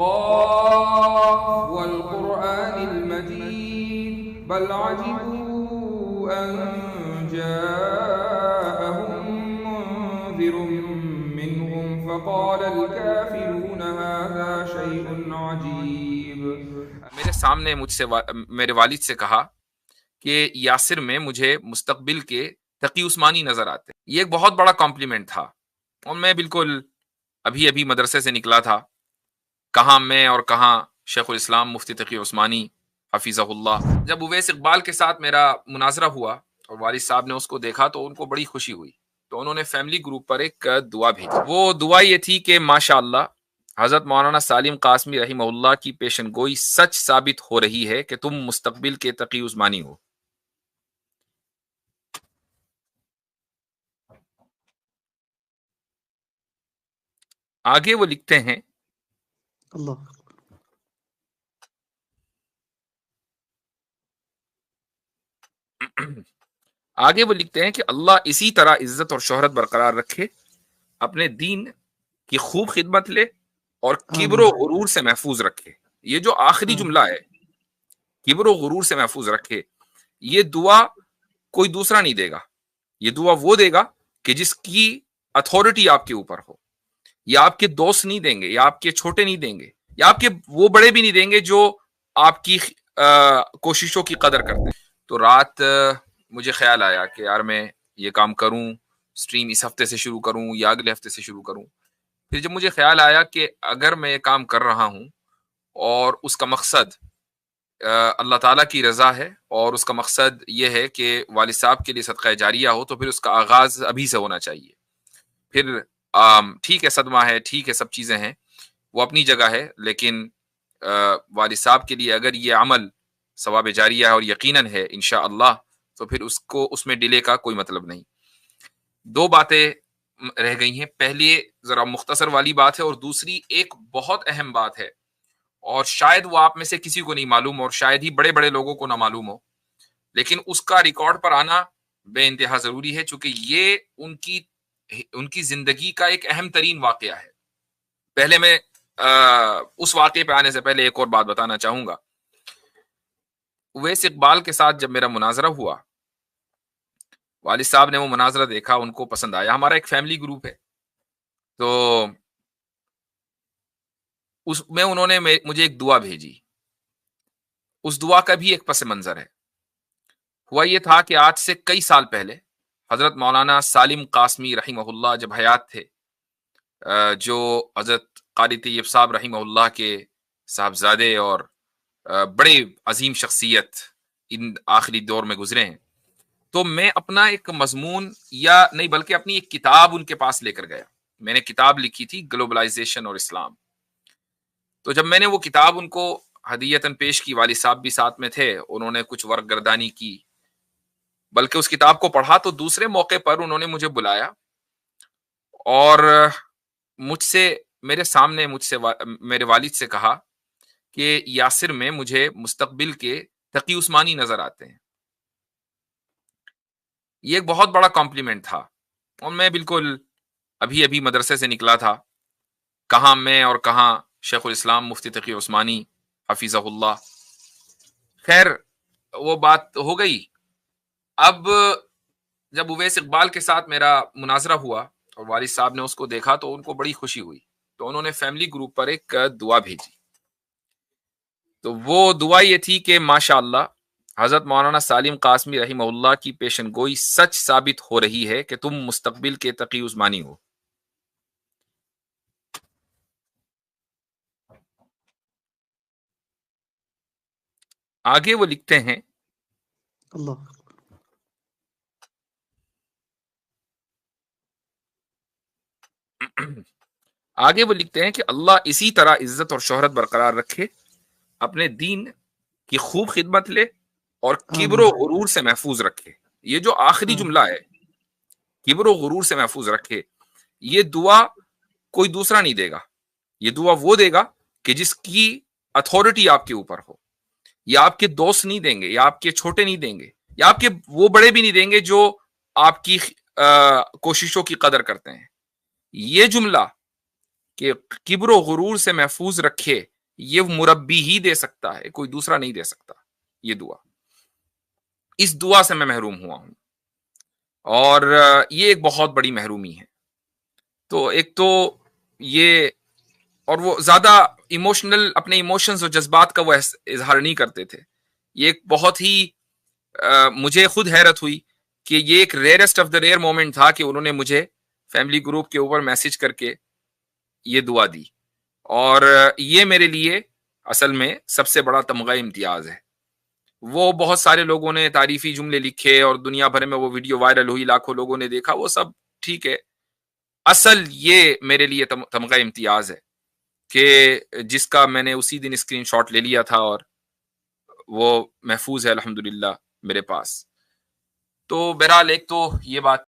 قاف والقرآن المجيد بل عجبوا أن جاءهم منذر منهم فقال الكافرون هذا شيء عجيب۔ میرے سامنے میرے والد سے کہا کہ یاسر میں مجھے مستقبل کے تقی عثمانی نظر آتے۔ یہ ایک بہت بڑا کمپلیمنٹ تھا، اور میں بالکل ابھی مدرسے سے نکلا تھا، کہاں میں اور کہاں شیخ الاسلام مفتی تقی عثمانی حفیظہ اللہ۔ جب اویس اقبال کے ساتھ میرا مناظرہ ہوا اور والد صاحب نے اس کو دیکھا تو ان کو بڑی خوشی ہوئی، تو انہوں نے فیملی گروپ پر ایک دعا بھیجی۔ وہ دعا یہ تھی کہ ماشاءاللہ حضرت مولانا سالم قاسمی رحمہ اللہ کی پیشن گوئی سچ ثابت ہو رہی ہے کہ تم مستقبل کے تقی عثمانی ہو۔ آگے وہ لکھتے ہیں اللہ آگے وہ لکھتے ہیں کہ اللہ اسی طرح عزت اور شہرت برقرار رکھے، اپنے دین کی خوب خدمت لے اور کبر و غرور سے محفوظ رکھے۔ یہ جو آخری جملہ ہے، کبر و غرور سے محفوظ رکھے، یہ دعا کوئی دوسرا نہیں دے گا، یہ دعا وہ دے گا کہ جس کی اتھارٹی آپ کے اوپر ہو۔ یہ آپ کے دوست نہیں دیں گے، یا آپ کے چھوٹے نہیں دیں گے، یا آپ کے وہ بڑے بھی نہیں دیں گے جو آپ کی کوششوں کی قدر کرتے ہیں۔ تو رات مجھے خیال آیا کہ یار میں یہ کام کروں، سٹریم اس ہفتے سے شروع کروں یا اگلے ہفتے سے شروع کروں۔ پھر جب مجھے خیال آیا کہ اگر میں یہ کام کر رہا ہوں اور اس کا مقصد اللہ تعالیٰ کی رضا ہے اور اس کا مقصد یہ ہے کہ والد صاحب کے لیے صدقہ جاریہ ہو، تو پھر اس کا آغاز ابھی سے ہونا چاہیے۔ پھر ٹھیک ہے، صدمہ ہے، ٹھیک ہے، سب چیزیں ہیں، وہ اپنی جگہ ہے، لیکن والد صاحب کے لیے اگر یہ عمل ثواب جاریہ ہے اور یقیناً ہے انشاءاللہ، تو پھر اس میں ڈیلے کا کوئی مطلب نہیں۔ دو باتیں رہ گئی ہیں، پہلی ذرا مختصر والی بات ہے، اور دوسری ایک بہت اہم بات ہے، اور شاید وہ آپ میں سے کسی کو نہیں معلوم، اور شاید ہی بڑے بڑے لوگوں کو نہ معلوم ہو، لیکن اس کا ریکارڈ پر آنا بے انتہا ضروری ہے، چونکہ یہ ان کی زندگی کا ایک اہم ترین واقعہ ہے۔ پہلے میں اس واقعے پہ آنے سے پہلے ایک اور بات بتانا چاہوں گا۔ اویس اقبال کے ساتھ جب میرا مناظرہ ہوا، والد صاحب نے وہ مناظرہ دیکھا، ان کو پسند آیا۔ ہمارا ایک فیملی گروپ ہے، تو اس میں انہوں نے مجھے ایک دعا بھیجی۔ اس دعا کا بھی ایک پس منظر ہے۔ ہوا یہ تھا کہ آج سے کئی سال پہلے حضرت مولانا سالم قاسمی رحمہ اللہ جب حیات تھے، جو حضرت قاری طیب صاحب رحمہ اللہ کے صاحبزادے اور بڑے عظیم شخصیت ان آخری دور میں گزرے ہیں، تو میں اپنا ایک مضمون یا نہیں بلکہ اپنی ایک کتاب ان کے پاس لے کر گیا۔ میں نے کتاب لکھی تھی گلوبلائزیشن اور اسلام۔ تو جب میں نے وہ کتاب ان کو ہدیتاً پیش کی، والد صاحب بھی ساتھ میں تھے، انہوں نے کچھ ورق گردانی کی، بلکہ اس کتاب کو پڑھا، تو دوسرے موقع پر انہوں نے مجھے بلایا اور میرے سامنے میرے والد سے کہا کہ یاسر میں مجھے مستقبل کے تقی عثمانی نظر آتے ہیں۔ یہ ایک بہت بڑا کمپلیمنٹ تھا، اور میں بالکل ابھی مدرسے سے نکلا تھا، کہاں میں اور کہاں شیخ الاسلام مفتی تقی عثمانی حفیظہ اللہ۔ خیر وہ بات ہو گئی۔ اب جب اویس اقبال کے ساتھ میرا مناظرہ ہوا اور والد صاحب نے اس کو دیکھا تو ان کو بڑی خوشی ہوئی، تو انہوں نے فیملی گروپ پر ایک دعا بھیجی۔ تو وہ دعا یہ تھی کہ ماشاءاللہ حضرت مولانا سالم قاسمی رحمہ اللہ کی پیشن گوئی سچ ثابت ہو رہی ہے کہ تم مستقبل کے تقی عثمانی ہو۔ آگے وہ لکھتے ہیں اللہ آگے وہ لکھتے ہیں کہ اللہ اسی طرح عزت اور شہرت برقرار رکھے، اپنے دین کی خوب خدمت لے اور کبر و غرور سے محفوظ رکھے۔ یہ جو آخری جملہ ہے، کبر و غرور سے محفوظ رکھے، یہ دعا کوئی دوسرا نہیں دے گا، یہ دعا وہ دے گا کہ جس کی اتھارٹی آپ کے اوپر ہو۔ یہ آپ کے دوست نہیں دیں گے، یا آپ کے چھوٹے نہیں دیں گے، یا آپ کے وہ بڑے بھی نہیں دیں گے جو آپ کی کوششوں کی قدر کرتے ہیں۔ یہ جملہ کہ کبر و غرور سے محفوظ رکھے، یہ مربی ہی دے سکتا ہے، کوئی دوسرا نہیں دے سکتا یہ دعا. اس دعا سے میں محروم ہوا ہوں، اور یہ ایک بہت بڑی محرومی ہے. تو ایک تو یہ، اور وہ زیادہ ایموشنل، اپنے ایموشنز اور جذبات کا وہ اظہار نہیں کرتے تھے. یہ ایک بہت ہی مجھے خود حیرت ہوئی کہ یہ ایک rarest of the rare moment تھا کہ انہوں نے مجھے فیملی گروپ کے اوپر میسج کر کے یہ دعا دی. اور یہ میرے لیے اصل میں سب سے بڑا تمغہ امتیاز ہے. وہ بہت سارے لوگوں نے تعریفی جملے لکھے اور دنیا بھر میں وہ ویڈیو وائرل ہوئی، لاکھوں لوگوں نے دیکھا، وہ سب ٹھیک ہے. اصل یہ میرے لیے تمغہ امتیاز ہے کہ جس کا میں نے اسی دن اسکرین شاٹ لے لیا تھا اور وہ محفوظ ہے الحمدللہ میرے پاس. تو بہرحال ایک تو یہ بات